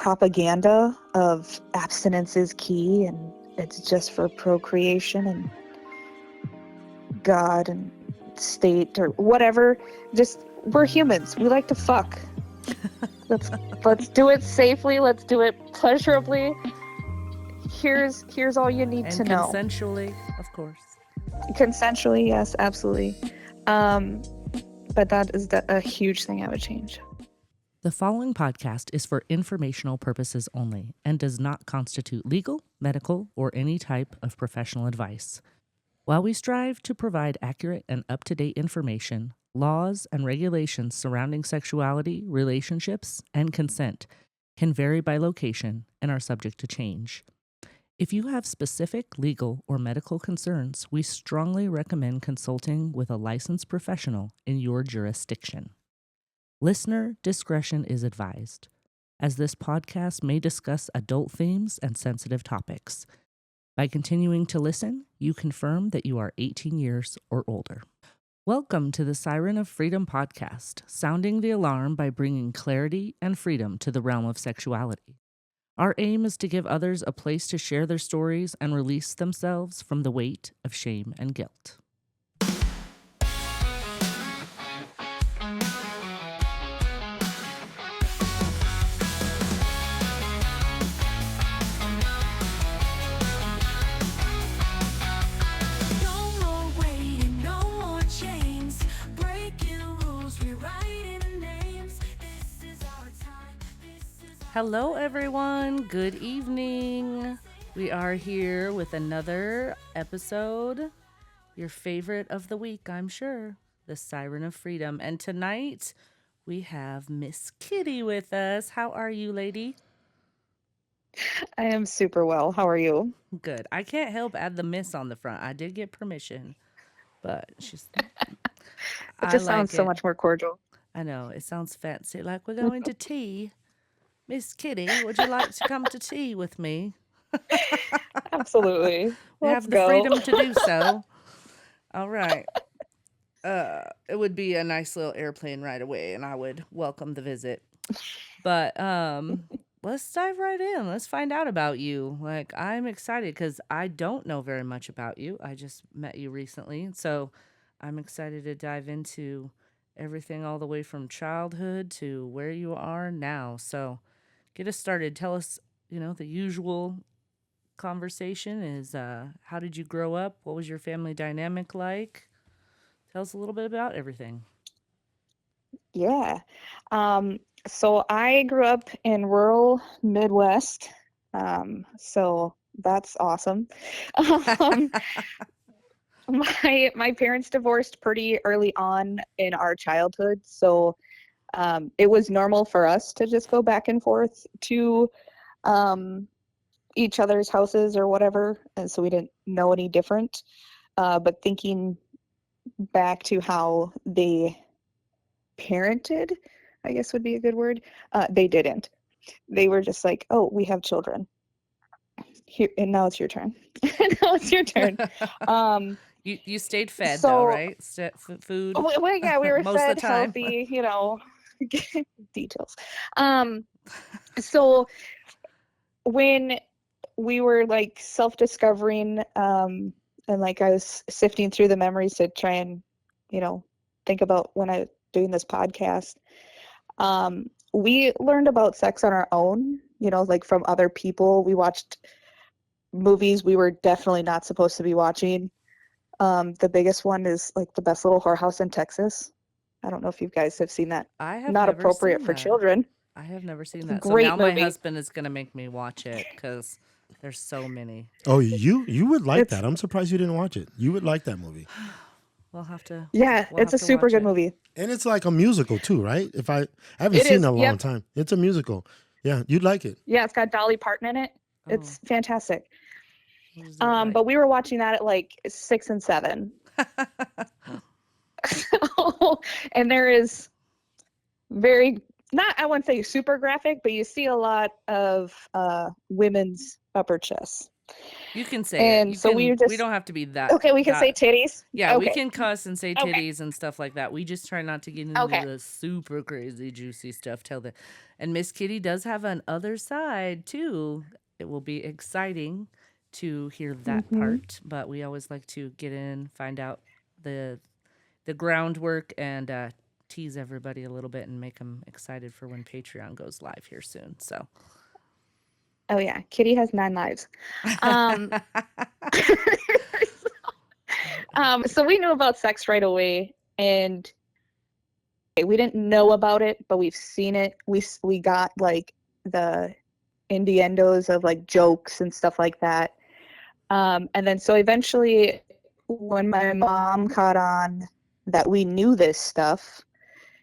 propaganda of abstinence is key and it's just for procreation and God and state or whatever. Just, we're humans. We like to fuck. Let's do it safely. Let's do it pleasurably. Here's all you need to know. And consensually, of course. Consensually, yes, absolutely. But that is a huge thing I would change. The following podcast is for informational purposes only and does not constitute legal, medical, or any type of professional advice. While we strive to provide accurate and up-to-date information, laws and regulations surrounding sexuality, relationships, and consent can vary by location and are subject to change. If you have specific legal or medical concerns, we strongly recommend consulting with a licensed professional in your jurisdiction. Listener discretion is advised, as this podcast may discuss adult themes and sensitive topics. By continuing to listen, you confirm that you are 18 years or older. Welcome to the Siren of Freedom podcast, sounding the alarm by bringing clarity and freedom to the realm of sexuality. Our aim is to give others a place to share their stories and release themselves from the weight of shame and guilt. Hello, everyone. Good evening. We are here with another episode, your favorite of the week, I'm sure, the Siren of Freedom. And tonight, we have Miss Kitty with us. How are you, lady? I am super well. How are you? Good. I can't help add the miss on the front. I did get permission, but she's... It just sounds so much more cordial. I know. It sounds fancy. Like, we're going to tea. Miss Kitty, would you like to come to tea with me? Absolutely. We have the freedom to do so. All right. It would be a nice little airplane ride away, and I would welcome the visit. But let's dive right in. Let's find out about you. Like, I'm excited because I don't know very much about you. I just met you recently, so I'm excited to dive into everything all the way from childhood to where you are now. So get us started. Tell us, the usual conversation is how did you grow up? What was your family dynamic like? Tell us a little bit about everything. Yeah. So I grew up in rural Midwest. So that's awesome. My parents divorced pretty early on in our childhood. So it was normal for us to just go back and forth to each other's houses or whatever, and so we didn't know any different. But thinking back to how they parented, I guess would be a good word, they didn't. They were just like, oh, we have children. Here, and now it's your turn. Now it's your turn. You stayed fed, though, right? Food. Well, yeah, we were most fed of the time. healthy, details. So when we were like self-discovering, and like I was sifting through the memories to try and, think about when I was doing this podcast, we learned about sex on our own, like from other people. We watched movies we were definitely not supposed to be watching. The biggest one is like The Best Little Whorehouse in Texas. I don't know if you guys have seen that. I have not never appropriate seen for that. children. I have never seen that. Great so now movie. My husband is going to make me watch it because there's so many. Oh, you would like that. I'm surprised you didn't watch it. You would like that movie. We'll have to. Yeah, it's a super good movie. And it's like a musical too, right? I haven't seen it in a long time. It's a musical. Yeah, you'd like it. Yeah, it's got Dolly Parton in it. Oh. It's fantastic. Like? But we were watching that at like 6 and 7. And there is I wouldn't say super graphic, but you see a lot of women's upper chests. You can say it. And You so can. we We just don't have to be that. okay. We can say That. titties. Yeah, we Okay. can cuss and say Okay. titties and stuff like that. We just try not to get into Okay. the super crazy juicy stuff. And Miss Kitty does have an other side too. It will be exciting to hear that Mm-hmm. part, but we always like to get in, find out the groundwork, and tease everybody a little bit and make them excited for when Patreon goes live here soon. So. Oh yeah, Kitty has 9 lives. Um, so we knew about sex right away, and we didn't know about it, but we've seen it. We got like the innuendos of like jokes and stuff like that. And then so eventually, when my mom caught on that we knew this stuff,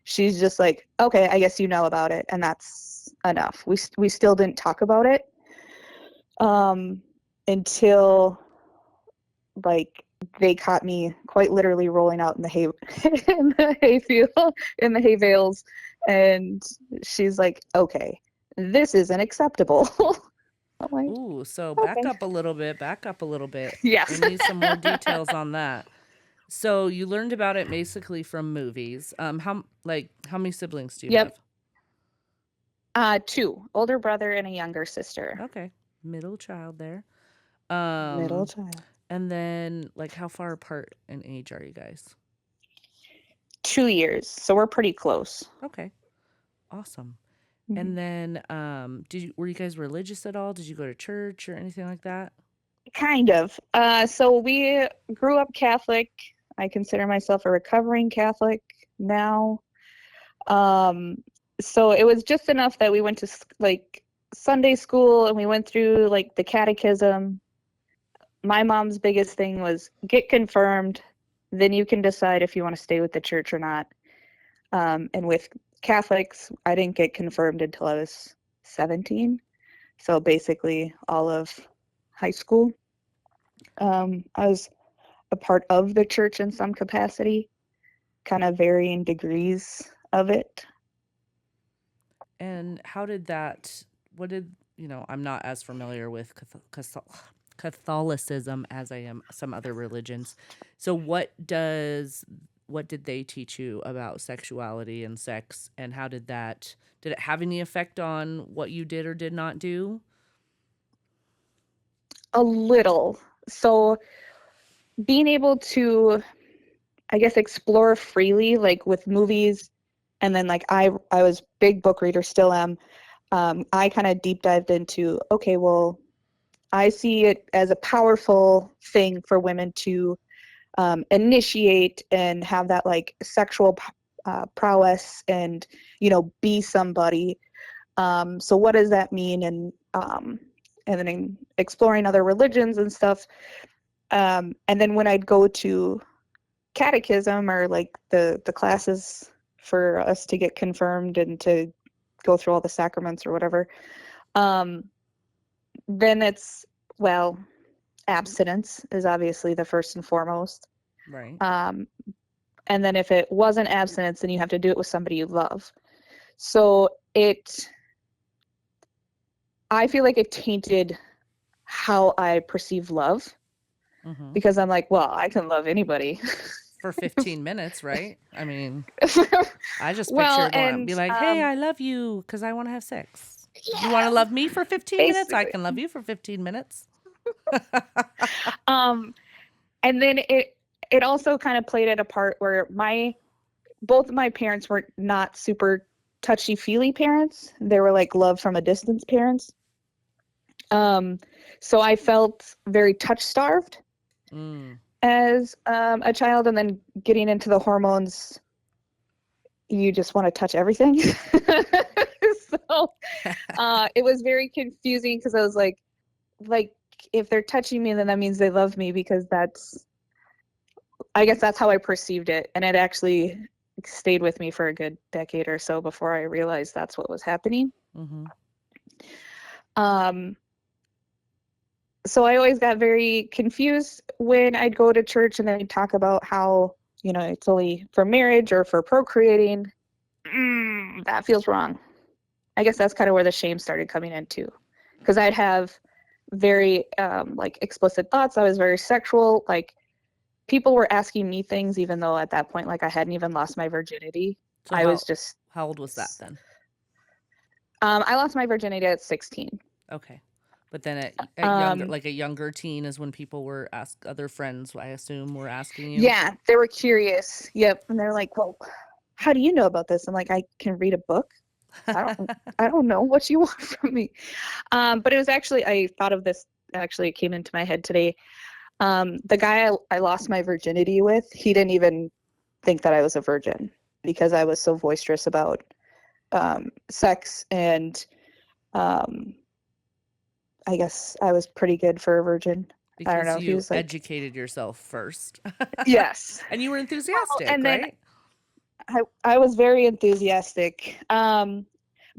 she's just like, okay, I guess you know about it, and that's enough. We still didn't talk about it until like they caught me quite literally rolling out in the hay in the hayfield in the hay bales, and she's like, okay, this isn't acceptable. I'm like, Ooh, so okay. back up a little bit. Back up a little bit. Yes. We need some more details on that. So you learned about it basically from movies. How many siblings do you Yep. have? 2, older brother and a younger sister. Okay, middle child there. Middle child. And then like how far apart in age are you guys? 2 years, so we're pretty close. Okay, awesome. Mhm. And then were you guys religious at all? Did you go to church or anything like that? Kind of. So we grew up Catholic. I consider myself a recovering Catholic now. So it was just enough that we went to like Sunday school and we went through like the catechism. My mom's biggest thing was get confirmed, then you can decide if you want to stay with the church or not. And with Catholics, I didn't get confirmed until I was 17. So basically all of high school. I was a part of the church in some capacity, kind of varying degrees of it. And how did that, I'm not as familiar with Catholicism as I am some other religions. So what did they teach you about sexuality and sex, and how did it have any effect on what you did or did not do? A little. So being able to, I guess, explore freely, like with movies, and then like I was big book reader, still am. I kind of deep dived into, okay, well, I see it as a powerful thing for women to initiate and have that like sexual prowess and, be somebody. So what does that mean? And then exploring other religions and stuff. And then when I'd go to catechism or like the classes for us to get confirmed and to go through all the sacraments or whatever, then it's, well, abstinence is obviously the first and foremost. Right. And then if it wasn't abstinence, then you have to do it with somebody you love. So I feel like it tainted how I perceive love, because I'm like, well, I can love anybody. For 15 minutes, right? I mean, I just Well, picture going and be like, hey, I love you because I want to have sex. yeah, You want to love me for 15 minutes? I basically. can love you for 15 minutes. And then it also kind of played at a part where both of my parents were not super touchy-feely parents. They were like love from a distance parents. So I felt very touch-starved as a child, and then getting into the hormones, you just want to touch everything. So it was very confusing because I was like if they're touching me, then that means they love me, because I guess that's how I perceived it. And it actually stayed with me for a good decade or so before I realized that's what was happening. So I always got very confused when I'd go to church and they'd talk about how, it's only for marriage or for procreating. That feels wrong. I guess that's kind of where the shame started coming in too. Because I'd have very like explicit thoughts. I was very sexual. Like people were asking me things, even though at that point, like I hadn't even lost my virginity. So I was just. How old was that then? I lost my virginity at 16. Okay. But then at a younger teen is when people were other friends, I assume, were asking you. Yeah, they were curious. Yep. And they're like, well, how do you know about this? I'm like, I can read a book. I don't know what you want from me. But it was actually, I thought of this, actually it came into my head today. The guy I lost my virginity with, he didn't even think that I was a virgin because I was so boisterous about sex, and I guess I was pretty good for a virgin. Because I don't know if he was like, educated yourself first. Yes. And you were enthusiastic, and right? Then I was very enthusiastic. But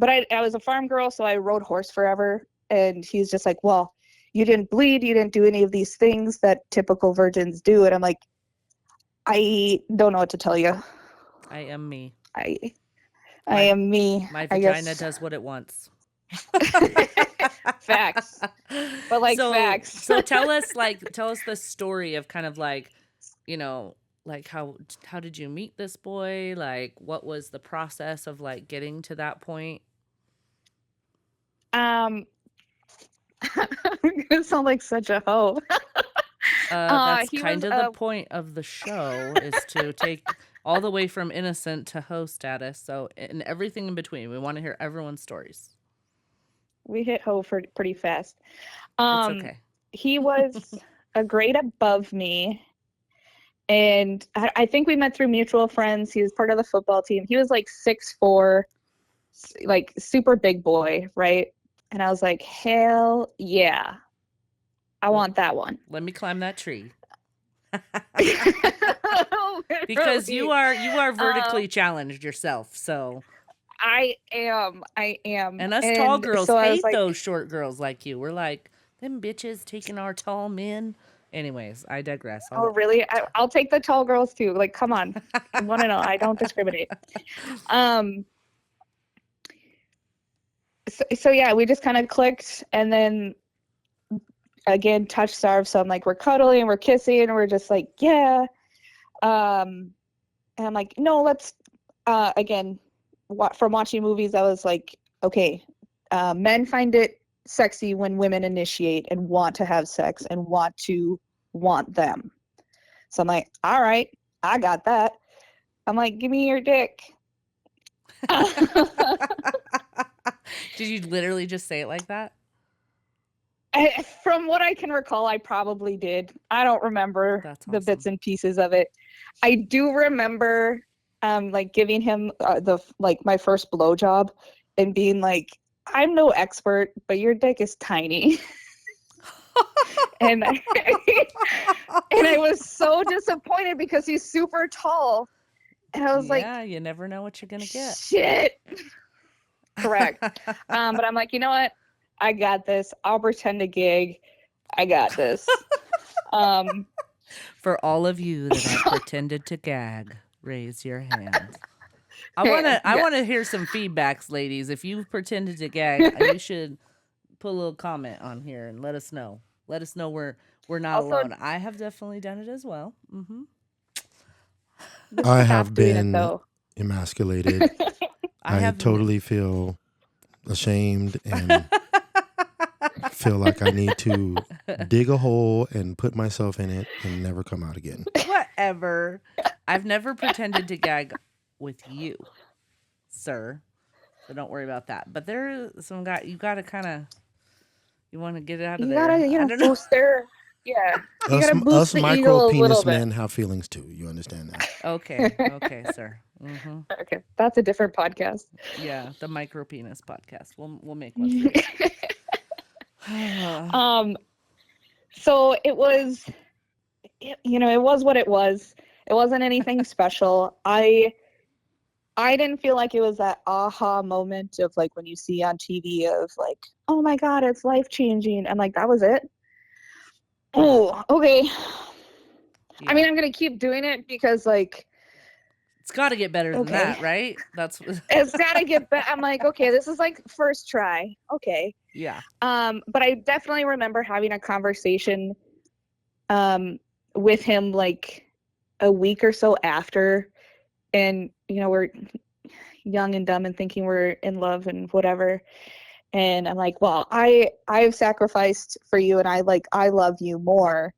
I was a farm girl, so I rode horse forever. And he's just like, well, you didn't bleed, you didn't do any of these things that typical virgins do. And I'm like, I don't know what to tell you. I am me. I am me. My vagina does what it wants. Facts. But like facts. So tell us the story of kind of like, you know, like how did you meet this boy? Like what was the process of like getting to that point? I'm gonna sound like such a hoe. That's kind of the point of the show, is to take all the way from innocent to hoe status. So, and everything in between. We want to hear everyone's stories. We hit hoe for pretty fast. It's okay. He was a grade above me, and I think we met through mutual friends. He was part of the football team. He was like 6'4", like super big boy, right? And I was like, hell yeah, I want that one. Let me climb that tree. Because you are vertically challenged yourself, so I am. And us tall girls hate those short girls like you. We're like, them bitches taking our tall men. Anyways, I digress. Oh, really? I'll take the tall girls too. Like, come on. I want to know. I don't discriminate. So yeah, we just kind of clicked, and then again, touch starved. So I'm like, we're cuddling, we're kissing, and we're just like, yeah. And I'm like, no, let's, again, from watching movies, I was like, okay, men find it sexy when women initiate and want to have sex and want them. So I'm like, all right, I got that. I'm like, give me your dick. Did you literally just say it like that? From what I can recall, I probably did. I don't remember the bits and pieces of it. I do remember like giving him my first blowjob and being like, I'm no expert, but your dick is tiny. and I was so disappointed because he's super tall. And I was like, yeah, you never know what you're going to get. Shit. Correct. But I'm like, you know what? I got this. I'll pretend to gig. I got this. For all of you that have pretended to gag, raise your hand. I want to hear some feedbacks, ladies. If you've pretended to gag, you should put a little comment on here and let us know. Let us know we're not alone. I have definitely done it as well. Mm-hmm. I have been emasculated. I totally feel ashamed and feel like I need to dig a hole and put myself in it and never come out again. Whatever. I've never pretended to gag with you, sir. So don't worry about that. But there's some guy you gotta you want to get it out of there. You gotta boost their You gotta us boost the micro ego a penis little men bit. have feelings too. You understand that? Okay, sir. Mm-hmm. Okay, that's a different podcast. Yeah, the micro penis podcast. We'll make one for you. So it was, it was what it was. It wasn't anything special. I didn't feel like it was that aha moment of like when you see on TV of like, oh my God, it's life changing. And like, that was it. Oh, okay. Yeah. I mean, I'm going to keep doing it because like It's got to get better than that, right? It's got to get better. I'm like, okay, this is like first try. Okay. Yeah. But I definitely remember having a conversation with him like a week or so after, and we're young and dumb and thinking we're in love and whatever. And I'm like, well, I've sacrificed for you, and I love you more,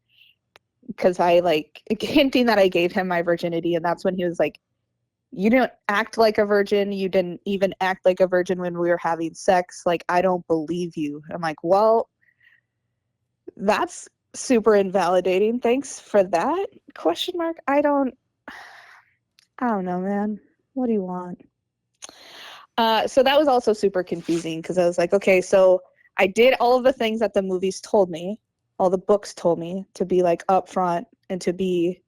because I like hinting that I gave him my virginity. And that's when he was like, you didn't act like a virgin. You didn't even act like a virgin when we were having sex. Like, I don't believe you. I'm like, well, that's super invalidating. Thanks for that ? I don't know, man. What do you want? So that was also super confusing, because I was like, okay, so I did all of the things that the movies told me, all the books told me, to be like upfront and to be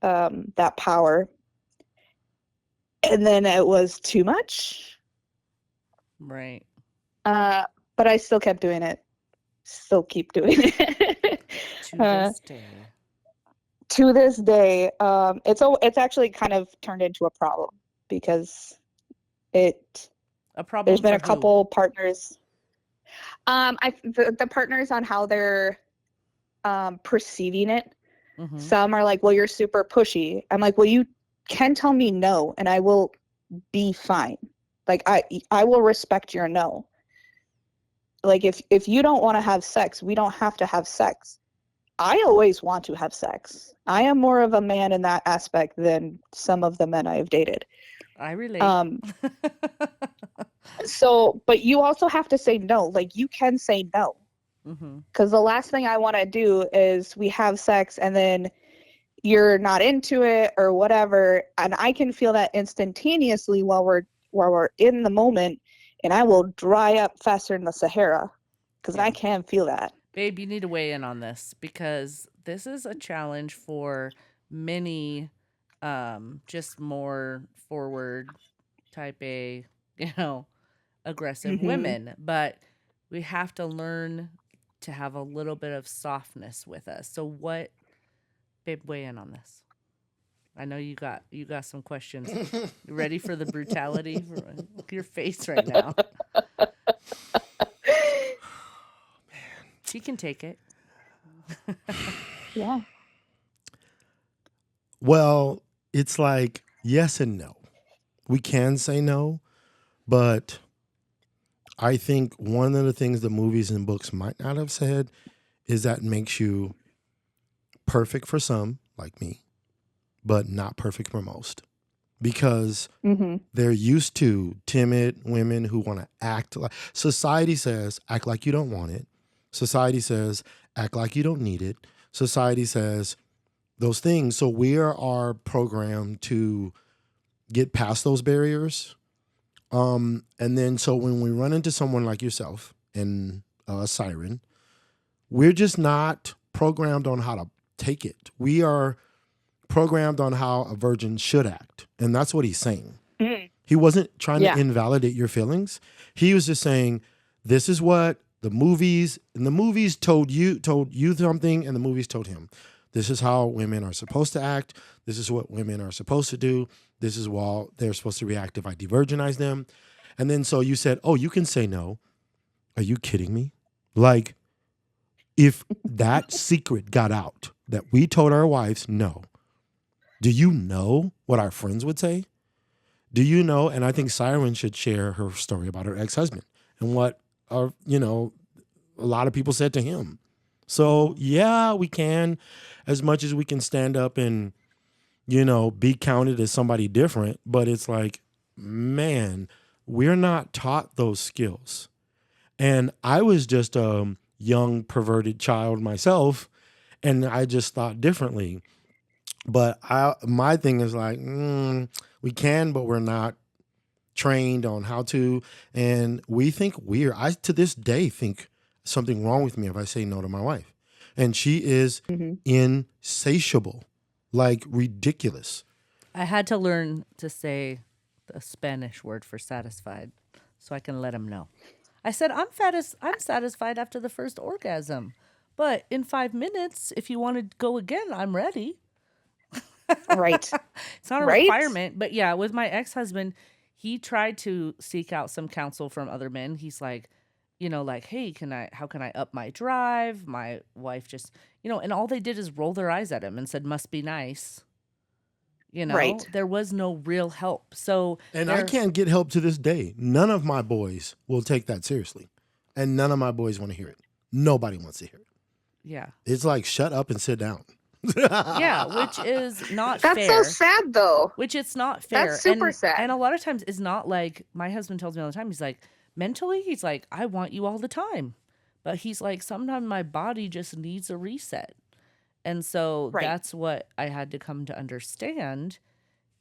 that power. And then it was too much. Right. But I still kept doing it. Still keep doing it. To this day. To this day, it's actually kind of turned into a problem, because there's been a couple partners. The partners, on how they're perceiving it. Mm-hmm. Some are like, well, you're super pushy. I'm like, well, you can tell me no, and I will be fine. Like, I will respect your no. Like, if you don't want to have sex, we don't have to have sex. I always want to have sex. I am more of a man in that aspect than some of the men I have dated. I relate. So, but you also have to say no. Like, you can say no. Because the last thing I want to do is we have sex and then you're not into it or whatever, and I can feel that instantaneously while we're in the moment, and I will dry up faster than the Sahara, because I can feel that. Babe, you need to weigh in on this, because this is a challenge for many just more forward type A, aggressive women, but we have to learn to have a little bit of softness with us. So what, babe, weigh in on this. I know you got some questions. You ready for the brutality? Look at your face right now. Man, she can take it. Yeah. Well, it's like yes and no. We can say no, but I think one of the things the movies and books might not have said is that makes you perfect for some, like me, but not perfect for most. Because they're used to timid women who want to act like... Society says, act like you don't want it. Society says, act like you don't need it. Society says those things. So we are programmed to get past those barriers. And then so when we run into someone like yourself and Siren, we're just not programmed on how to take it. We are programmed on how a virgin should act. And that's what he's saying. He wasn't trying to invalidate your feelings. He was just saying, this is what the movies told you something, and the movies told him. This is how women are supposed to act. This is what women are supposed to do. This is how they're supposed to react if I de-virginize them. And then so you said, oh, you can say no. Are you kidding me? Like, if that secret got out that we told our wives no, do you know what our friends would say? Do you know? And I think Siren should share her story about her ex-husband and what, a lot of people said to him. So yeah, we can, as much as we can stand up and, be counted as somebody different. But it's like, man, we're not taught those skills. And I was just a young perverted child myself, and I just thought differently. But my thing is like, we can, but we're not trained on how to. And we think weird. I, to this day, think something wrong with me if I say no to my wife. And she is insatiable, like ridiculous. I had to learn to say the Spanish word for satisfied so I can let him know. I said, I'm satisfied after the first orgasm. But in 5 minutes, if you want to go again, I'm ready. Right. It's not a requirement. But yeah, with my ex-husband, he tried to seek out some counsel from other men. He's like, like, hey, how can I up my drive? My wife just, and all they did is roll their eyes at him and said, must be nice. Right. There was no real help. So, and I can't get help to this day. None of my boys will take that seriously. And none of my boys want to hear it. Nobody wants to hear it. Yeah. It's like, shut up and sit down. Yeah, which is not fair. That's so sad, though. Which it's not fair. That's super sad. And a lot of times it's not like, my husband tells me all the time, he's like, mentally, he's like, I want you all the time. But he's like, sometimes my body just needs a reset. And so that's what I had to come to understand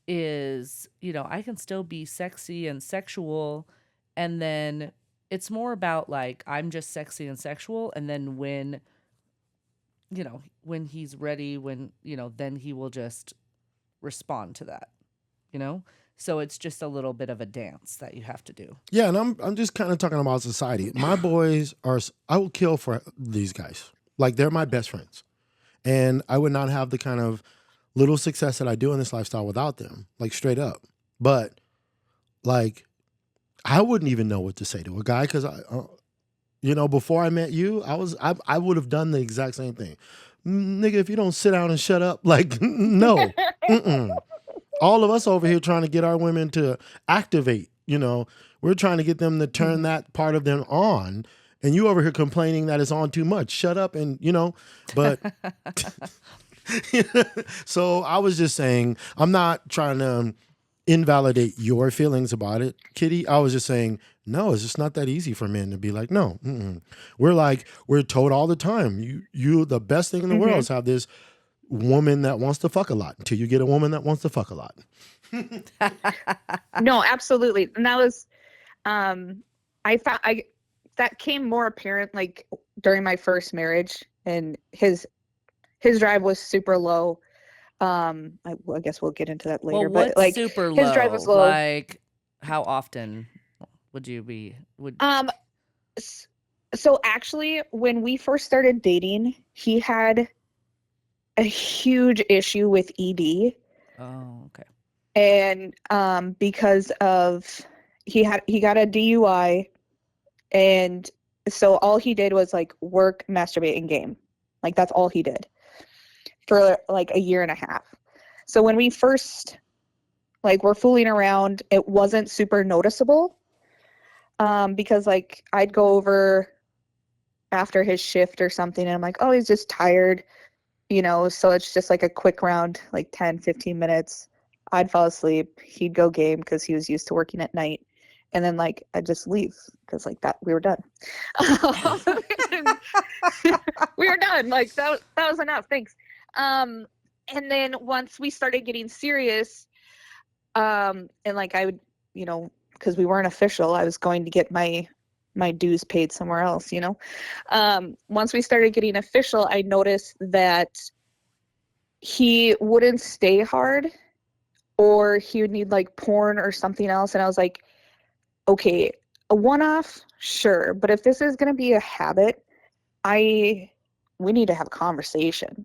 is, I can still be sexy and sexual. And then it's more about like, I'm just sexy and sexual. And then when he's ready, then he will just respond to that, So it's just a little bit of a dance that you have to do. Yeah, and I'm just kind of talking about society. My boys I will kill for these guys. Like, they're my best friends. And I would not have the kind of little success that I do in this lifestyle without them, like, straight up. But, like, I wouldn't even know what to say to a guy because, before I met you, I would have done the exact same thing. Nigga, if you don't sit down and shut up, like, no. All of us over here trying to get our women to activate, we're trying to get them to turn that part of them on. And you over here complaining that it's on too much. Shut up and, but so I was just saying, I'm not trying to invalidate your feelings about it, Kitty. I was just saying, no, it's just not that easy for men to be like, no. We're told all the time, you the best thing in the world is have this woman that wants to fuck a lot until you get a woman that wants to fuck a lot. No, absolutely. And that was, that came more apparent like during my first marriage, and his drive was super low. I guess we'll get into that later. Well, but like super his low? drive was low. Like, how often would you be? So actually, when we first started dating, he had a huge issue with ED. Oh, okay. And because of he got a DUI. And so all he did was like work, masturbate, and game. Like, that's all he did for like a year and a half. So when we first were fooling around, it wasn't super noticeable because like I'd go over after his shift or something and I'm like, oh, he's just tired, so it's just like a quick round, like 10, 15 minutes. I'd fall asleep. He'd go game because he was used to working at night. And then, like, I'd just leave because, like, that we were done. We were done. Like, that was enough. Thanks. And then once we started getting serious, and, like, I would, because we weren't official, I was going to get my dues paid somewhere else, Once we started getting official, I noticed that he wouldn't stay hard, or he would need, like, porn or something else. And I was like, okay, a one-off, sure, but if this is going to be a habit, we need to have a conversation.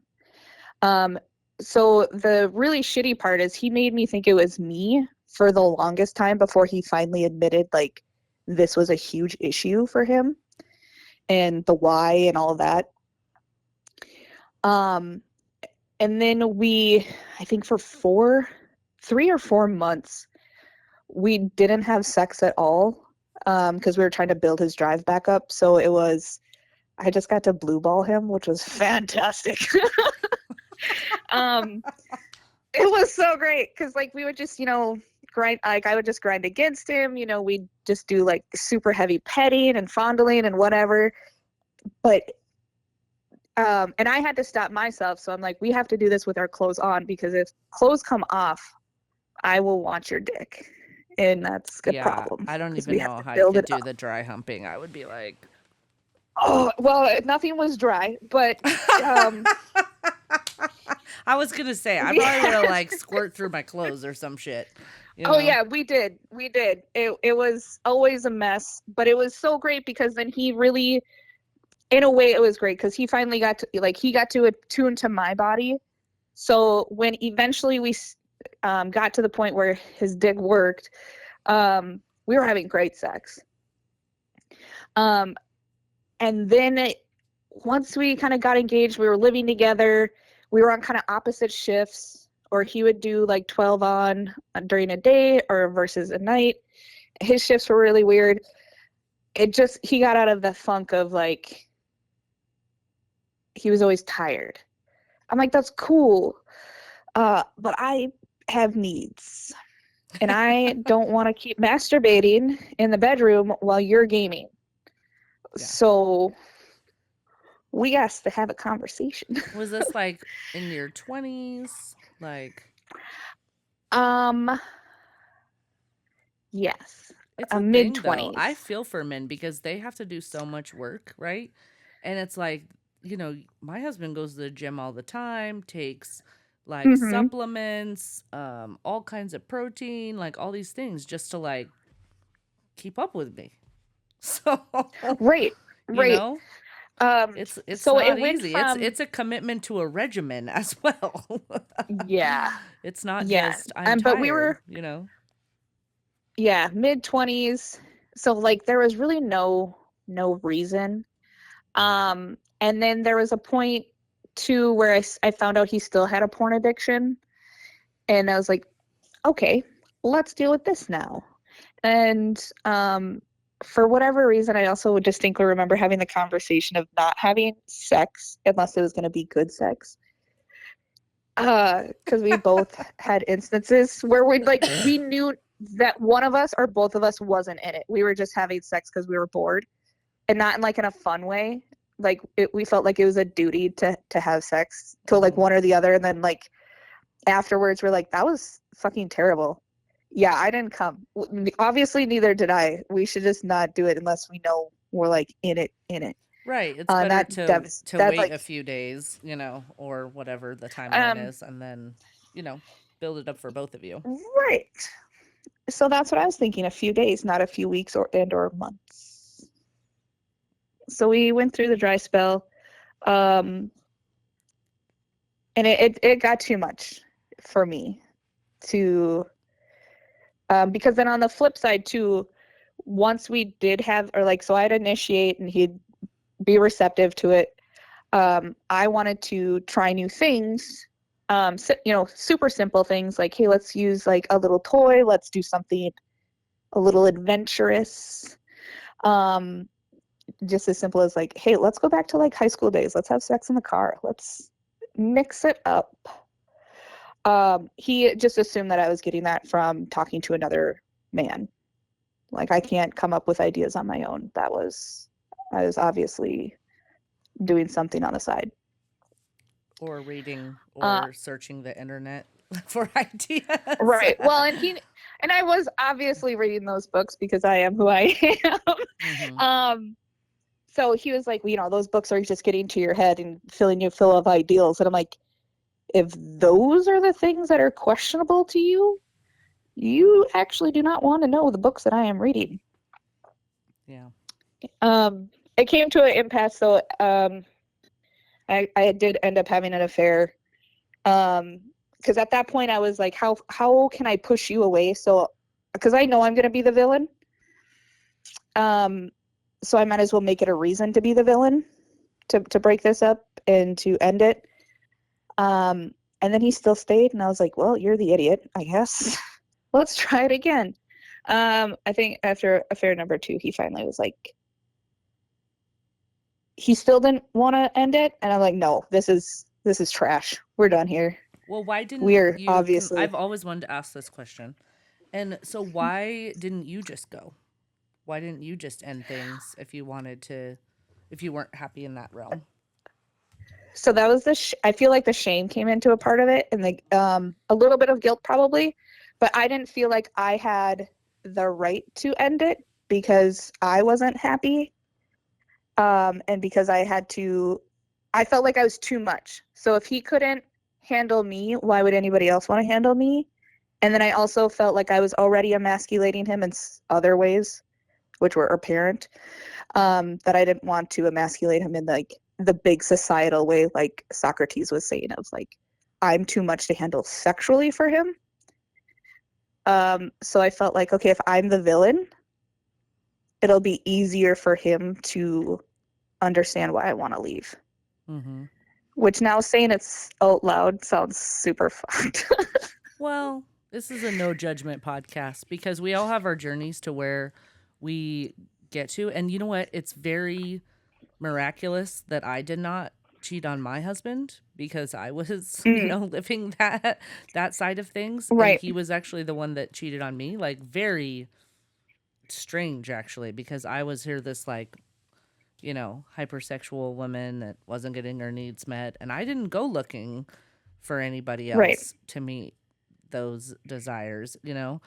So the really shitty part is he made me think it was me for the longest time before he finally admitted, like, this was a huge issue for him and the why and all of that. And then I think for 3 or 4 months, we didn't have sex at all because we were trying to build his drive back up. So I just got to blue ball him, which was fantastic. It was so great because like we would just, grind, like I would just grind against him, we'd just do like super heavy petting and fondling and whatever. But and I had to stop myself. So I'm like, we have to do this with our clothes on because if clothes come off, I will want your dick. And that's a problem. I don't even know how you could do the dry humping. I would be like, oh, well, nothing was dry, but I was gonna say I'm probably gonna like squirt through my clothes or some shit. Oh yeah, we did. It was always a mess, but it was so great because then he really, in a way, it was great because he finally got to attune to my body, So when eventually we got to the point where his dick worked, we were having great sex. And then once we kind of got engaged, we were living together. We were on kind of opposite shifts, or he would do like 12 on during a day or versus a night. His shifts were really weird. He got out of the funk of like, he was always tired. I'm like, that's cool. But I have needs. And I don't want to keep masturbating in the bedroom while you're gaming. Yeah. So we asked to have a conversation. Was this like in your 20s? Like, yes. It's a mid-20s. I feel for men because they have to do so much work, right? And it's like, my husband goes to the gym all the time, takes like supplements, all kinds of protein, like all these things just to like keep up with me. So right. You know? It's so not it went easy. From, it's a commitment to a regimen as well. Yeah. It's not just I'm tired, but we were, Yeah, mid-20s. So like there was really no reason. And then there was a point too where I found out he still had a porn addiction. And I was like, okay, let's deal with this now. And for whatever reason, I also distinctly remember having the conversation of not having sex unless it was going to be good sex. Because we both had instances where we knew that one of us or both of us wasn't in it. We were just having sex because we were bored, and not in like in a fun way. Like we felt like it was a duty to have sex to like one or the other, and then like afterwards we're like, that was fucking terrible. Yeah, I didn't come. Obviously, neither did I. We should just not do it unless we know we're like in it. Right. It's better to wait like, a few days, or whatever the timeline is, and then, build it up for both of you. Right. So that's what I was thinking, a few days, not a few weeks or months. So we went through the dry spell. And it got too much for me to, because then on the flip side too, once we did have, so I'd initiate and he'd be receptive to it. I wanted to try new things, super simple things like, hey, let's use like a little toy. Let's do something a little adventurous. Just as simple as like, hey, let's go back to like high school days. Let's have sex in the car. Let's mix it up. He just assumed that I was getting that from talking to another man. Like, I can't come up with ideas on my own. I was obviously doing something on the side. Or reading or searching the internet for ideas. Right. Well, and I was obviously reading those books because I am who I am. So he was like, those books are just getting to your head and filling you full of ideals. And I'm like, if those are the things that are questionable to you, you actually do not want to know the books that I am reading. Yeah. It came to an impasse, so I did end up having an affair. Because at that point I was like, how can I push you away? So, because I know I'm going to be the villain. So I might as well make it a reason to be the villain, to break this up and to end it. And then he still stayed, and I was like, well, you're the idiot, I guess. Let's try it again. I think after affair number 2, he finally was like, he still didn't want to end it, and I'm like, no, this is trash. We're done here. Well, why didn't you obviously? I've always wanted to ask this question. And so why didn't you just go? Why didn't you just end things if you weren't happy in that realm? So that was I feel like the shame came into a part of it, and like a little bit of guilt probably, but I didn't feel like I had the right to end it because I wasn't happy. And because I felt like I was too much. So if he couldn't handle me, why would anybody else want to handle me? And then I also felt like I was already emasculating him in other ways, which were apparent, that I didn't want to emasculate him in like the big societal way, like Socrates was saying, of like, I'm too much to handle sexually for him. So I felt like, okay, if I'm the villain, it'll be easier for him to understand why I want to leave. Mm-hmm. Which now saying it's out loud sounds super fucked. Well, this is a no judgment podcast because we all have our journeys to where we get to. And you know what? It's very miraculous that I did not cheat on my husband because I was, living that side of things. Right. And he was actually the one that cheated on me. Like, very strange, actually, because I was here this, like, hypersexual woman that wasn't getting her needs met. And I didn't go looking for anybody else to meet those desires, but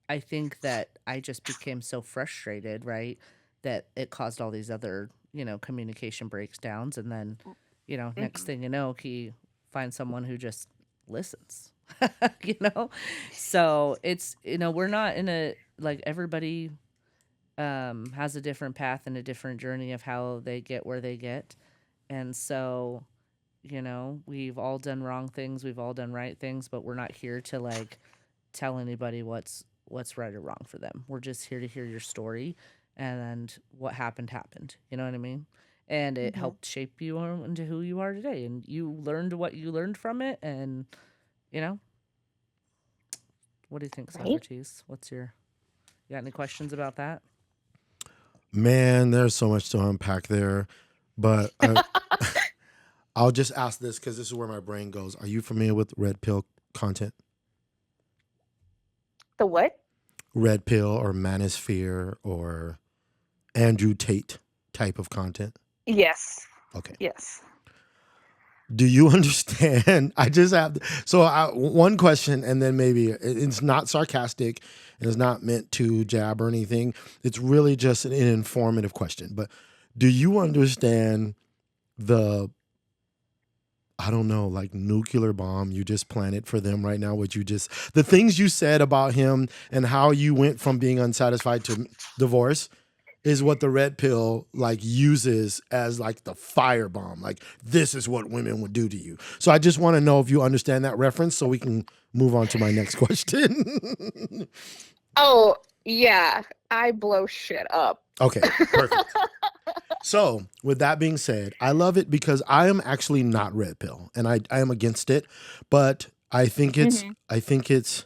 I think that I just became so frustrated, right, that it caused all these other, communication breakdowns. And then, next thing you know, he finds someone who just listens, so it's, we're not in a, like, everybody has a different path and a different journey of how they get where they get. And so, we've all done wrong things, we've all done right things, but we're not here to, like, tell anybody what's right or wrong for them. We're just here to hear your story, and what happened. You know what I mean? And it helped shape you into who you are today, and you learned what you learned from it. And what do you think, Socrates? You got any questions about that? Man, there's so much to unpack there, but I'll just ask this because this is where my brain goes. Are you familiar with red pill content? The what? Red pill or manosphere or Andrew Tate type of content? Yes. Okay. Yes. Do you understand? I just have one question, and then maybe it's not sarcastic and it's not meant to jab or anything. It's really just an informative question. But do you understand the, I don't know, like, nuclear bomb you just planted for them right now? The things you said about him and how you went from being unsatisfied to divorce is what the red pill, like, uses as, like, the firebomb. Like, this is what women would do to you. So I just want to know if you understand that reference so we can move on to my next question. Oh, yeah. I blow shit up. Okay, perfect. So with that being said, I love it because I am actually not red pill, and I am against it, but I think it's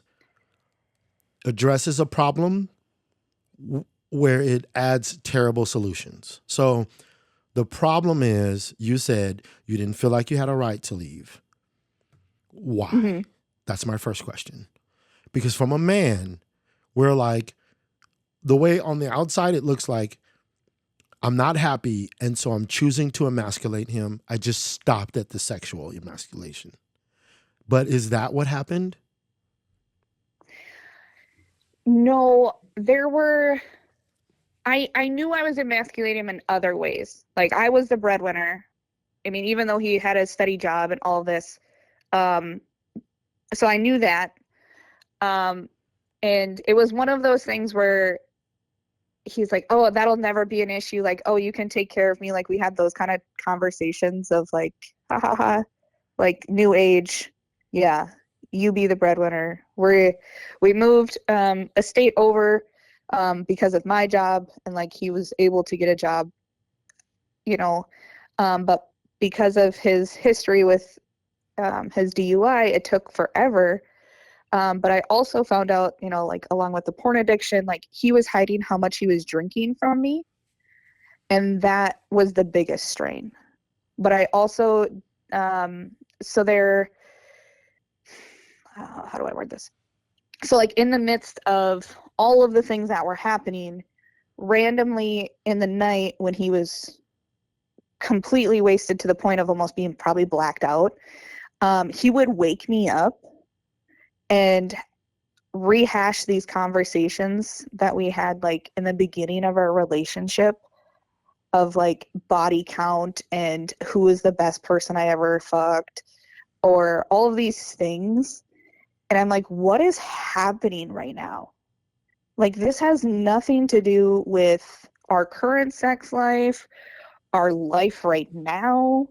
addresses a problem where it adds terrible solutions. So the problem is, you said you didn't feel like you had a right to leave. Why? That's my first question. Because from a man, we're like, the way on the outside it looks like, I'm not happy, and so I'm choosing to emasculate him. I just stopped at the sexual emasculation. But is that what happened? No, there were... I knew I was emasculating him in other ways. Like, I was the breadwinner. I mean, even though he had a steady job and all this. So I knew that. And it was one of those things where he's like, oh, that'll never be an issue. Like, oh, you can take care of me. Like, we had those kind of conversations of, like, ha ha ha, like, new age. Yeah, you be the breadwinner. We moved a state over because of my job, and, like, he was able to get a job, but because of his history with his DUI, it took forever. But I also found out, like, along with the porn addiction, like, he was hiding how much he was drinking from me. And that was the biggest strain. But I also, how do I word this? So, like, in the midst of all of the things that were happening, randomly in the night when he was completely wasted to the point of almost being probably blacked out, he would wake me up and rehash these conversations that we had, like, in the beginning of our relationship, of, like, body count and who is the best person I ever fucked, or all of these things. And I'm like, what is happening right now? Like, this has nothing to do with our current sex life, our life right now.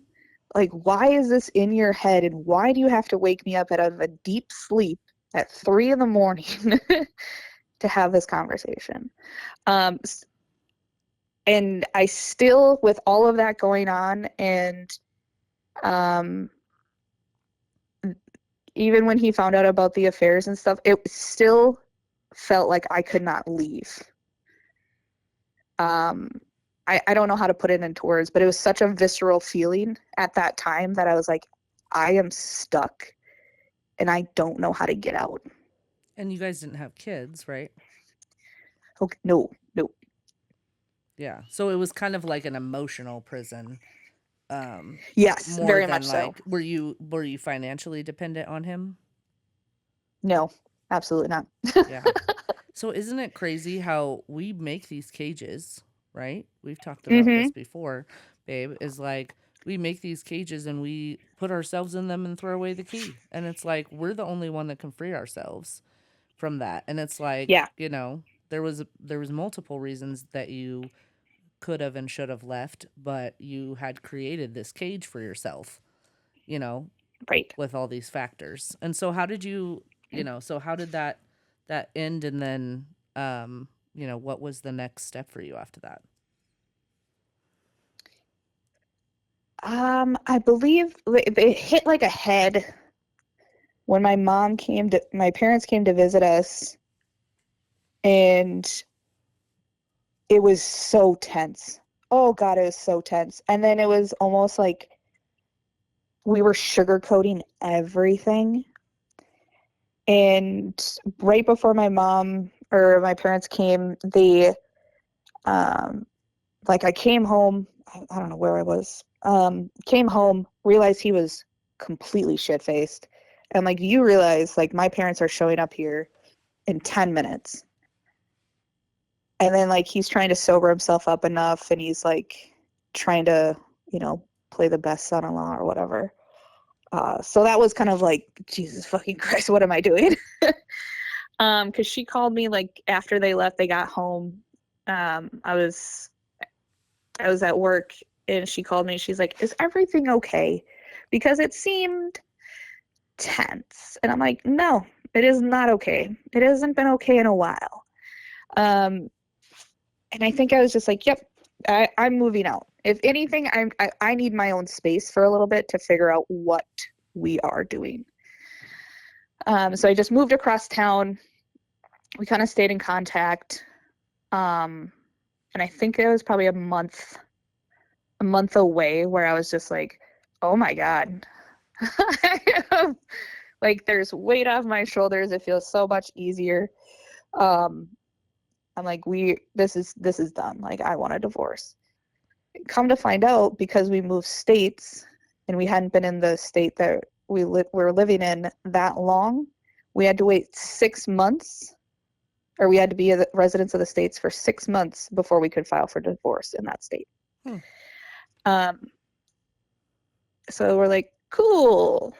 Like, why is this in your head? And why do you have to wake me up out of a deep sleep at 3 a.m. to have this conversation? And I still, with all of that going on, and even when he found out about the affairs and stuff, it still felt like I could not leave. I don't know how to put it into words, but it was such a visceral feeling at that time that I was like, I am stuck and I don't know how to get out. And you guys didn't have kids, right? Okay, no. Yeah. So it was kind of like an emotional prison. Yes, More very than much so. were you financially dependent on him? No, absolutely not. Yeah. So isn't it crazy how we make these cages, right? We've talked about this before, babe, is like we make these cages and we put ourselves in them and throw away the key. And it's like we're the only one that can free ourselves from that. And it's like, Yeah. There was multiple reasons that you could have and should have left, but you had created this cage for yourself, Right. with all these factors. And so how did how did that end? And then, what was the next step for you after that? I believe it hit like a head when my parents came to visit us, and it was so tense. Oh God, it was so tense. And then it was almost like we were sugarcoating everything. And right before my parents came, they, I came home, I don't know where I was, came home, realized he was completely shit-faced. And you realize, my parents are showing up here in 10 minutes. And then he's trying to sober himself up enough, and he's trying to, play the best son-in-law or whatever. So that was kind of Jesus fucking Christ, what am I doing? Because she called me after they left, they got home. I was at work, and she called me. She's like, "Is everything okay?" Because it seemed tense, and I'm like, "No, it is not okay. It hasn't been okay in a while." And I think I was just like, "Yep, I'm moving out. If anything, I need my own space for a little bit to figure out what we are doing." So I just moved across town. We kind of stayed in contact. And I think it was probably a month away where I was just like, oh my God. There's weight off my shoulders. It feels so much easier. I'm like, this is done. I want a divorce. Come to find out, because we moved states and we hadn't been in the state that we were living in that long, we had to wait 6 months, or we had to be residents of the states for 6 months before we could file for divorce in that state. So we're like, cool.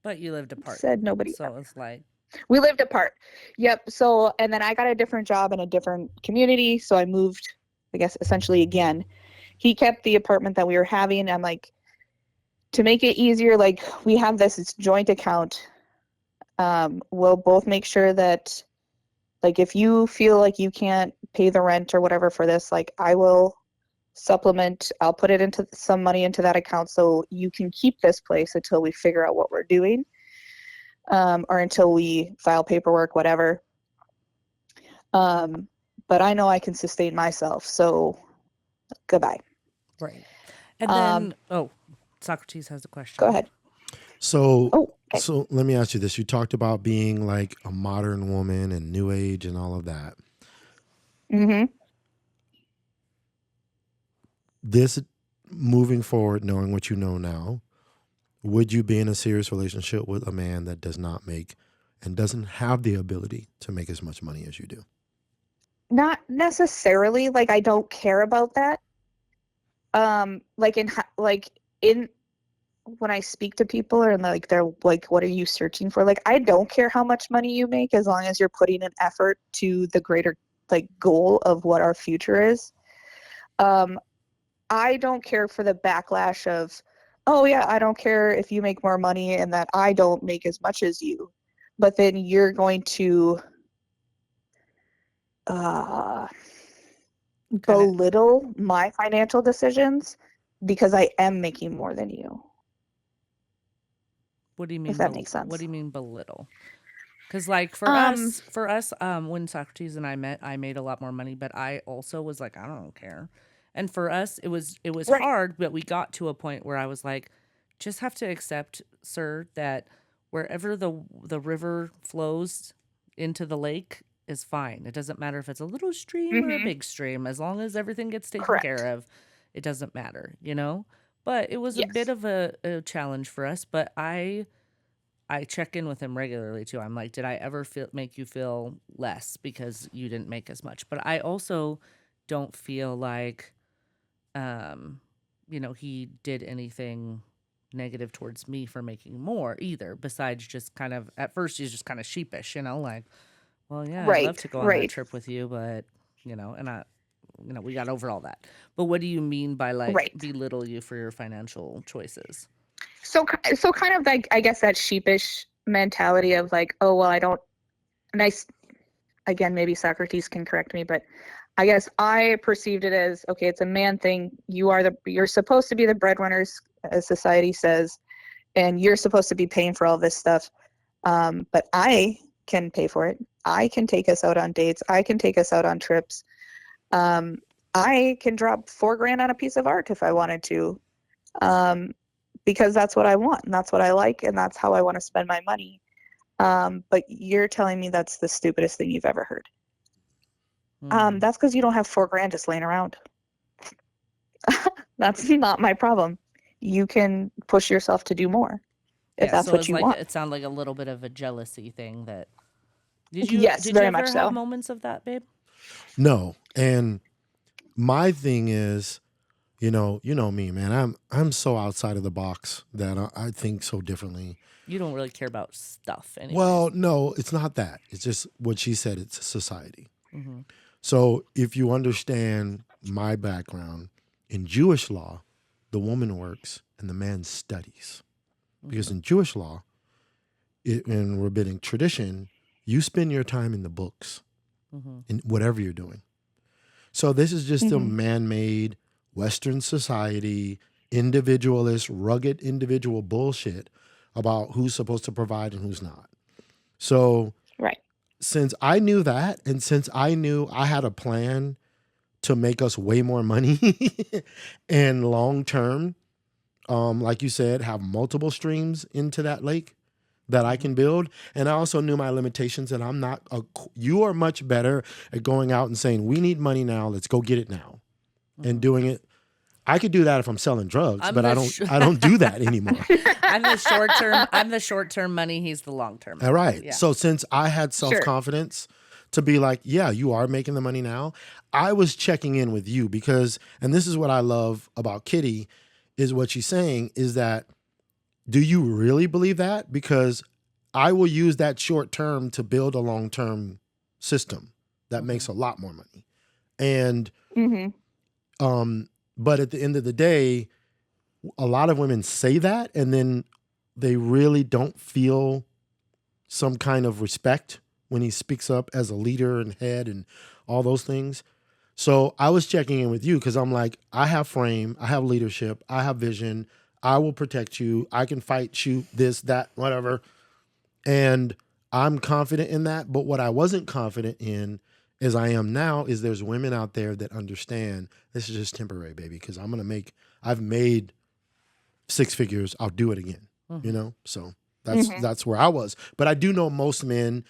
But you lived apart. Said nobody. So it's like, we lived apart. Yep. So, and then I got a different job in a different community. So I moved, I guess, essentially again. He kept the apartment that we were having. I'm like, to make it easier, we have this joint account. We'll both make sure that, if you feel like you can't pay the rent or whatever for this, I will supplement. I'll put it into some money into that account so you can keep this place until we figure out what we're doing, or until we file paperwork, whatever. But I know I can sustain myself, so goodbye. Right. And then, Socrates has a question. Go ahead. So, okay. So let me ask you this. You talked about being a modern woman and new age and all of that. Mm-hmm. This, moving forward, knowing what you know now, would you be in a serious relationship with a man that does not make and doesn't have the ability to make as much money as you do? Not necessarily. I don't care about that. In when I speak to people, and they're like, what are you searching for? I don't care how much money you make, as long as you're putting an effort to the greater goal of what our future is. I don't care for the backlash of oh yeah, I don't care if you make more money and that I don't make as much as you, but then you're going to belittle my financial decisions because I am making more than you. What do you mean? If that makes sense. What do you mean belittle? Because like for us, when Socrates and I met, I made a lot more money, but I also was like, I don't care. And for us, it was right. hard, but we got to a point where I was like, just have to accept, sir, that wherever the river flows into the lake is fine. It doesn't matter if it's a little stream or a big stream, as long as everything gets taken care of, it doesn't matter, you know? But it was a bit of a challenge for us, but I check in with him regularly too. I'm like, did I ever make you feel less because you didn't make as much? But I also don't feel like, he did anything negative towards me for making more either. Besides just kind of, at first he's just kind of sheepish, like, well, yeah, I'd love to go on that trip with you, but we got over all that. But what do you mean by like belittle you for your financial choices? So kind of like, I guess that sheepish mentality of like, oh, well, I don't, again, maybe Socrates can correct me, but I guess I perceived it as, okay, it's a man thing. You're supposed to be the breadwinners, as society says, and you're supposed to be paying for all this stuff. But I can pay for it. I can take us out on dates. I can take us out on trips. I can drop $4,000 on a piece of art if I wanted to. Because that's what I want and that's what I like and that's how I want to spend my money. But you're telling me that's the stupidest thing you've ever heard. That's because you don't have $4,000 just laying around. That's not my problem. You can push yourself to do more if that's what you want. It sounded like a little bit of a jealousy thing. That did you very ever much have so. moments of that, babe? No, and my thing is, you know me, man. I'm so outside of the box that I think so differently. You don't really care about stuff anyways. Well, no, it's not that. It's just what she said. It's society. Mm-hmm. So if you understand my background, in Jewish law, the woman works and the man studies. Mm-hmm. Because in Jewish law, in rabbinic tradition, you spend your time in the books, in whatever you're doing. So this is just a man-made Western society, individualist, rugged individual bullshit about who's supposed to provide and who's not. So since I knew that, and since I knew I had a plan to make us way more money and long term, like you said, have multiple streams into that lake that I can build. And I also knew my limitations, and you are much better at going out and saying, we need money now, let's go get it now. And doing it. I could do that if I'm selling drugs, but I don't do that anymore. I'm the short-term money, he's the long-term money. All right. Yeah. So since I had self-confidence to be like, yeah, you are making the money now, I was checking in with you because, and this is what I love about Kitty, is what she's saying is that, do you really believe that? Because I will use that short term to build a long-term system that makes a lot more money. And, but at the end of the day, a lot of women say that and then they really don't feel some kind of respect when he speaks up as a leader and head and all those things. So I was checking in with you because I'm like, I have frame, I have leadership, I have vision, I will protect you, I can fight, shoot, this, that, whatever. And I'm confident in that. But what I wasn't confident in as I am now is there's women out there that understand this is just temporary, baby, because I've made 6 figures, I'll do it again, So that's where I was. But I do know most men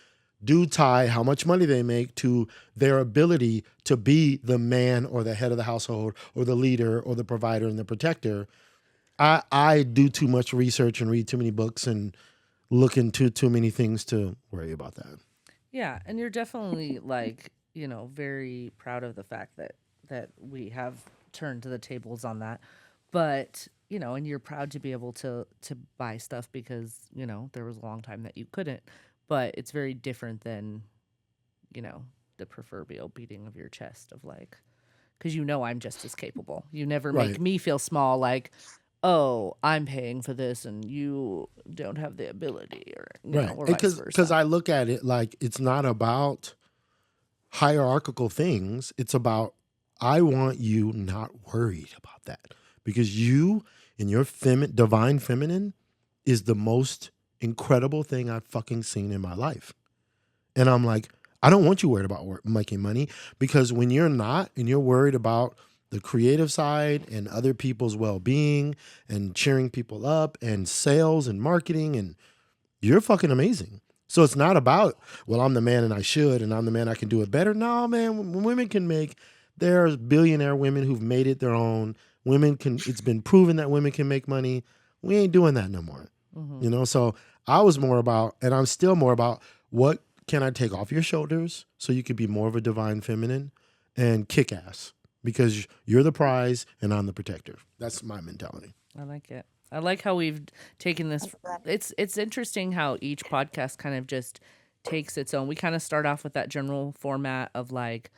do tie how much money they make to their ability to be the man or the head of the household or the leader or the provider and the protector. I do too much research and read too many books and look into too many things to worry about that. Yeah, and you're definitely very proud of the fact that we have turned to the tables on that. But, and you're proud to be able to buy stuff because, there was a long time that you couldn't. But it's very different than, the proverbial beating of your chest of like, because I'm just as capable. You never make me feel small. Like, oh, I'm paying for this and you don't have the ability, or or vice versa. Because I look at it like it's not about hierarchical things. It's about, I want you not worried about that, because you and your divine feminine is the most incredible thing I've fucking seen in my life. And I'm like, I don't want you worried about making money, because when you're not, and you're worried about the creative side and other people's well-being and cheering people up and sales and marketing, and you're fucking amazing. So it's not about, well, I'm the man and I should, and I'm the man, I can do it better. No, man, when women can make, there's billionaire women who've made it their own. It's been proven that women can make money. We ain't doing that no more. Mm-hmm. So I was more about, and I'm still more about, what can I take off your shoulders so you could be more of a divine feminine and kick ass, because you're the prize and I'm the protector. That's my mentality. I like it. I like how we've taken this. It's interesting how each podcast kind of just takes its own. We kind of start off with that general format of like,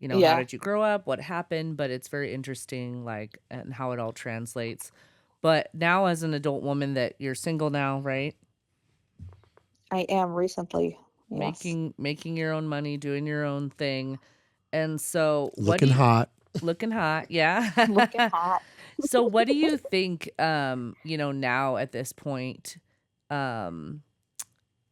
how did you grow up? What happened? But it's very interesting, like, and how it all translates. But now as an adult woman that you're single now, right? I am recently. Yes. Making your own money, doing your own thing. And so looking hot, yeah. Looking hot. So what do you think, now at this point,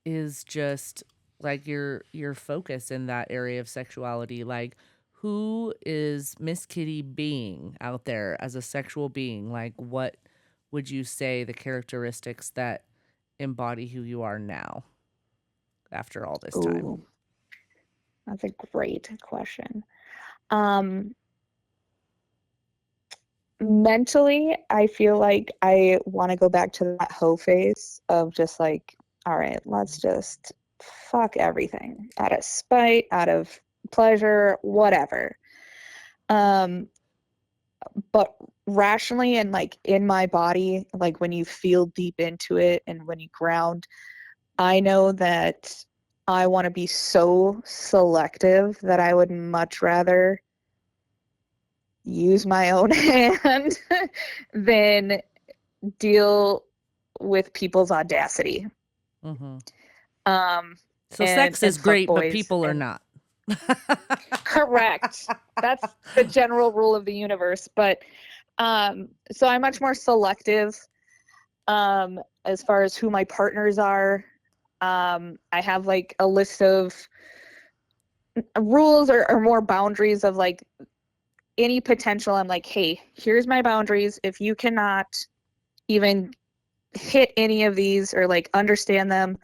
is just like your focus in that area of sexuality? Like, who is Miss Kitty being out there as a sexual being? Like, what would you say the characteristics that embody who you are now after all this time? Ooh, that's a great question. Mentally, I feel like I want to go back to that hoe phase of just like, all right, let's just fuck everything out of spite, out of pleasure, whatever. But rationally and like in my body, like when you feel deep into it and when you ground, I know that I want to be so selective that I would much rather use my own hand than deal with people's audacity. Mm-hmm. So sex is great, but people are not. Correct. That's the general rule of the universe. But so I'm much more selective as far as who my partners are. I have like a list of rules or more boundaries of like any potential. I'm like, hey, here's my boundaries. If you cannot even hit any of these or like understand them,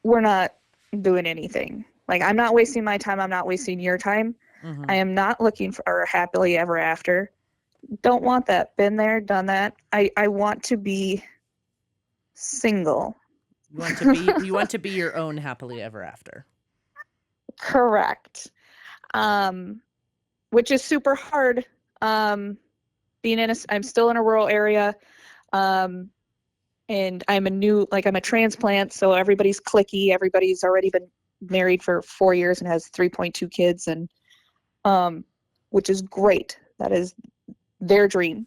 we're not doing anything. Like, I'm not wasting my time. I'm not wasting your time. Mm-hmm. I am not looking for a happily ever after. Don't want that. Been there, done that. I want to be single. You want to be your own happily ever after. Correct. Which is super hard. I'm still in a rural area. And I'm a transplant, so everybody's cliquey. Everybody's already been married for 4 years and has 3.2 kids, and which is great. That is their dream.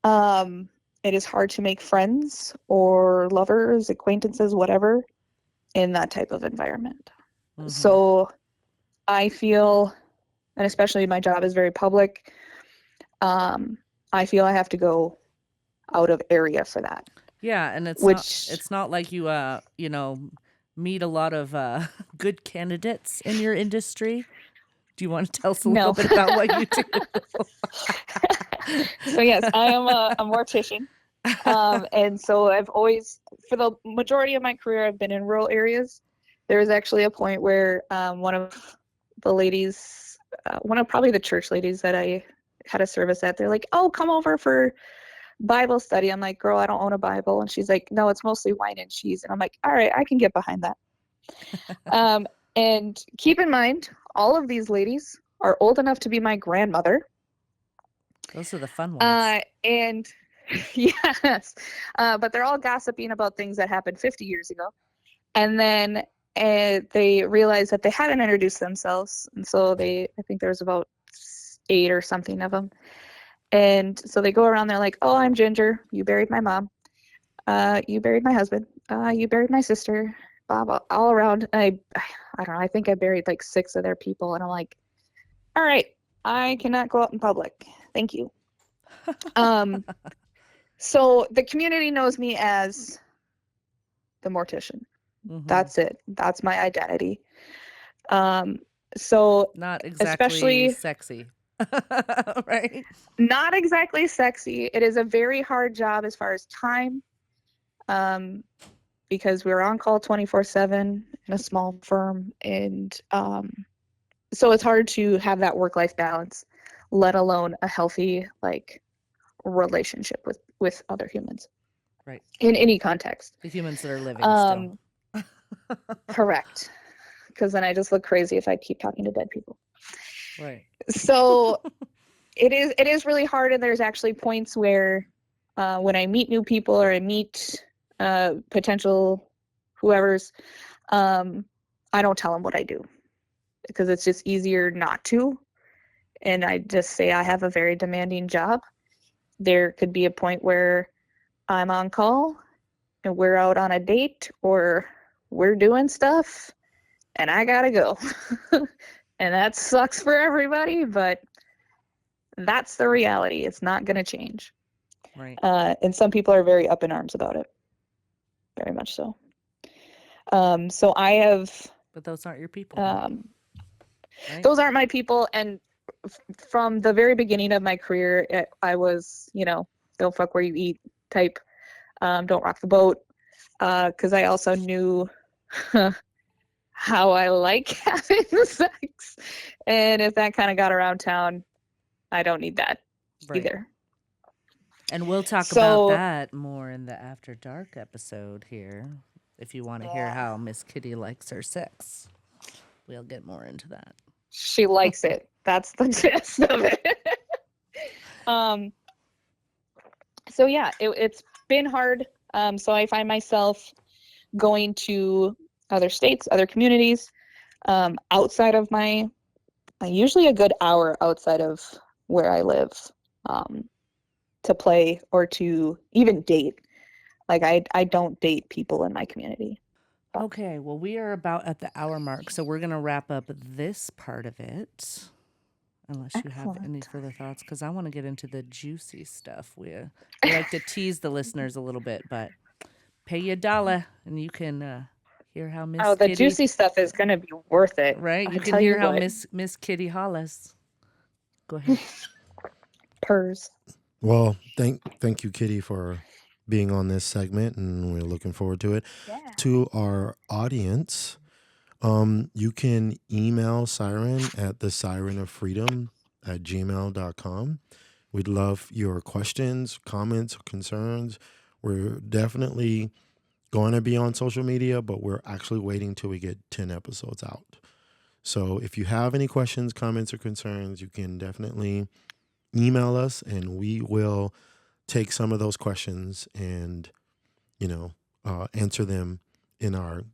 It is hard to make friends or lovers, acquaintances, whatever, in that type of environment. Mm-hmm. So I feel, and especially my job is very public, I feel I have to go out of area for that. Yeah, and it's not like you meet a lot of good candidates in your industry. Do you want to tell us a little bit about what you do? So yes, I am a mortician. And so I've always, for the majority of my career, I've been in rural areas. There was actually a point where one of the ladies, one of probably the church ladies that I had a service at, they're like, oh, come over for Bible study. I'm like, girl, I don't own a Bible. And she's like, no, it's mostly wine and cheese. And I'm like, all right, I can get behind that. And keep in mind, all of these ladies are old enough to be my grandmother. Those are the fun ones. And yes, but they're all gossiping about things that happened 50 years ago. And then they realized that they hadn't introduced themselves. And so I think there was about 8 or something of them. And so they go around, they're like, oh, I'm Ginger. You buried my mom. You buried my husband. You buried my sister. Blah, blah, all around. I don't know. I think I buried like 6 of their people. And I'm like, all right, I cannot go out in public. Thank you. So the community knows me as the mortician. Mm-hmm. That's it. That's my identity. So not exactly especially sexy. Right? Not exactly sexy. It is a very hard job as far as time, because we're on call 24/7 in a small firm, and so it's hard to have that work-life balance, let alone a healthy like relationship with other humans. Right. In any context. The humans that are living still. Correct. Because then I just look crazy if I keep talking to dead people. Right. So it is really hard, and there's actually points where when I meet new people or I meet potential whoever's, I don't tell them what I do because it's just easier not to. And I just say I have a very demanding job. There could be a point where I'm on call and we're out on a date or we're doing stuff and I gotta go. And that sucks for everybody, but that's the reality. It's not going to change. Right. And some people are very up in arms about it. Very much so. So I have... But those aren't your people. Right? Those aren't my people. And from the very beginning of my career, I was, don't fuck where you eat type. Don't rock the boat. Because I also knew how I like having sex. And if that kind of got around town, I don't need that either. And we'll talk about that more in the After Dark episode here. If you want to hear how Miss Kitty likes her sex, we'll get more into that. She likes it. That's the gist of it. So yeah, it's been hard. So I find myself going to other states, other communities, outside of usually a good hour outside of where I live, to play or to even date. Like I don't date people in my community. Okay, well, we are about at the hour mark, so we're going to wrap up this part of it. Unless you have any further thoughts, because I want to get into the juicy stuff. We like to tease the listeners a little bit, but pay you $1 and you can hear how Miss the Kitty... juicy stuff is going to be worth it. Right? You can hear how Miss Kitty hollers. Go ahead. Purrs. Well, thank you, Kitty, for being on this segment, and we're looking forward to it. Yeah. To our audience, you can email Siren at thesirenoffreedom@gmail.com. We'd love your questions, comments, concerns. We're definitely going to be on social media, but we're actually waiting till we get 10 episodes out. So if you have any questions, comments, or concerns, you can definitely email us, and we will take some of those questions and, answer them in our,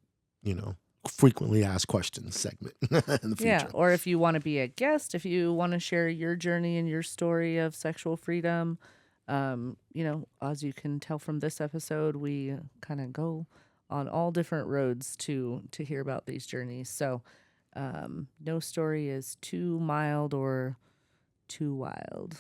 frequently asked questions segment in the future. Yeah, or if you want to be a guest, if you want to share your journey and your story of sexual freedom, as you can tell from this episode, we kind of go on all different roads to hear about these journeys. So no story is too mild or too wild.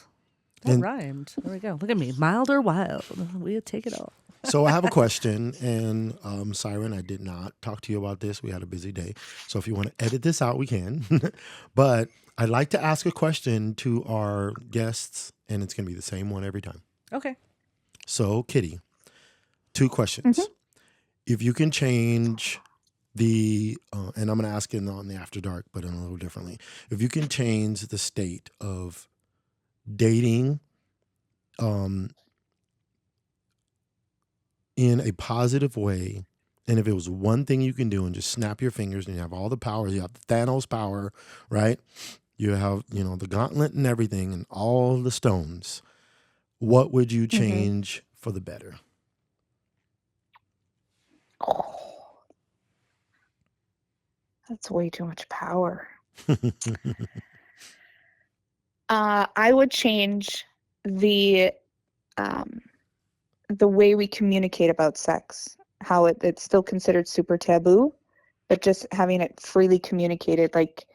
That rhymed. There we go. Look at me. Mild or wild. We'll take it all. So I have a question, and Siren, I did not talk to you about this. We had a busy day. So if you want to edit this out, we can. But I'd like to ask a question to our guests, and it's going to be the same one every time. Okay. So, Kitty, 2 questions. Mm-hmm. If you can change and I'm going to ask it on the After Dark, but in a little differently. If you can change the state of dating in a positive way, and if it was one thing you can do and just snap your fingers and you have all the power, you have the Thanos power, right? You have, the gauntlet and everything and all the stones, what would you change for the better? Oh, that's way too much power. I would change the way we communicate about sex, how it's still considered super taboo, but just having it freely communicated, like,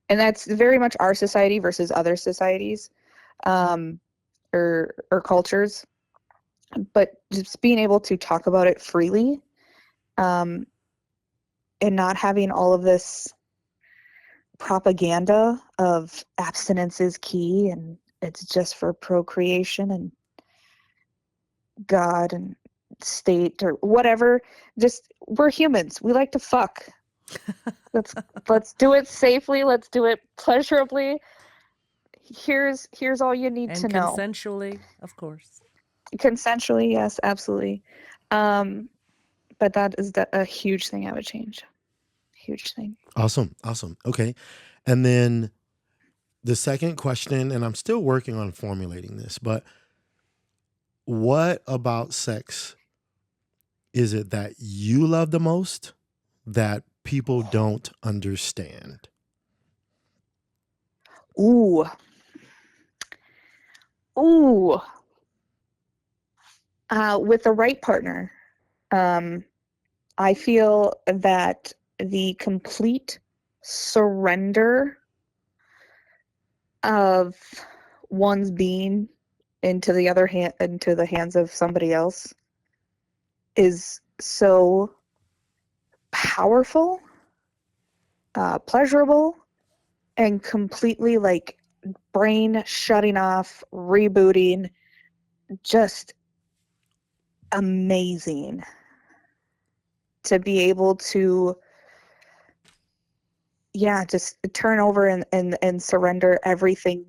and that's very much our society versus other societies, or cultures, but just being able to talk about it freely, and not having all of this propaganda of abstinence is key and it's just for procreation and God and state or whatever. Just, we're humans. We like to fuck. Let's do it safely. Let's do it pleasurably. Here's all you need to know. And consensually, of course. Consensually, yes, absolutely. But that is a huge thing I would change. Huge thing. Awesome. Okay. And then the second question, and I'm still working on formulating this, but what about sex is it that you love the most that people don't understand? Ooh. With the right partner, I feel that the complete surrender of one's being into the hands of somebody else is so powerful, pleasurable, and completely like brain shutting off, rebooting, just amazing to be able to just turn over and surrender everything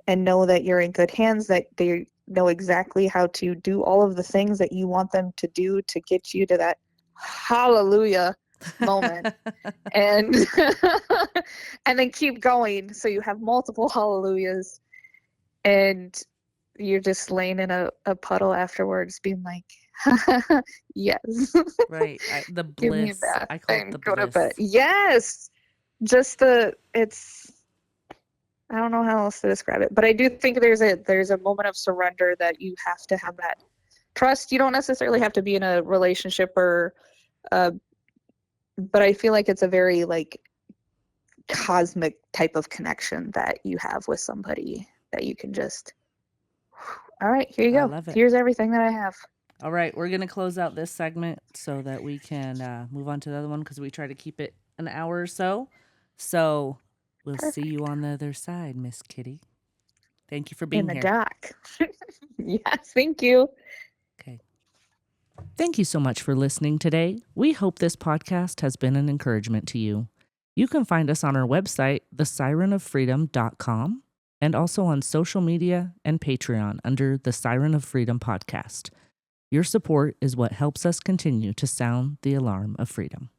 and know that you're in good hands, that they know exactly how to do all of the things that you want them to do to get you to that hallelujah moment. and and then keep going so you have multiple hallelujahs and you're just laying in a puddle afterwards being like, yes. Right. The bliss. Give me a bath. I call it the bliss. Go to bed. Yes. Just I don't know how else to describe it, but I do think there's a moment of surrender that you have to have that trust. You don't necessarily have to be in a relationship or, but I feel like it's a very like cosmic type of connection that you have with somebody that you can just, all right, here you go. Love it. Here's everything that I have. All right, we're going to close out this segment so that we can move on to the other one because we try to keep it an hour or so. So we'll see you on the other side, Miss Kitty. Thank you for being here. In the dock. Yes, thank you. Okay. Thank you so much for listening today. We hope this podcast has been an encouragement to you. You can find us on our website, thesirenoffreedom.com, and also on social media and Patreon under the Siren of Freedom podcast. Your support is what helps us continue to sound the alarm of freedom.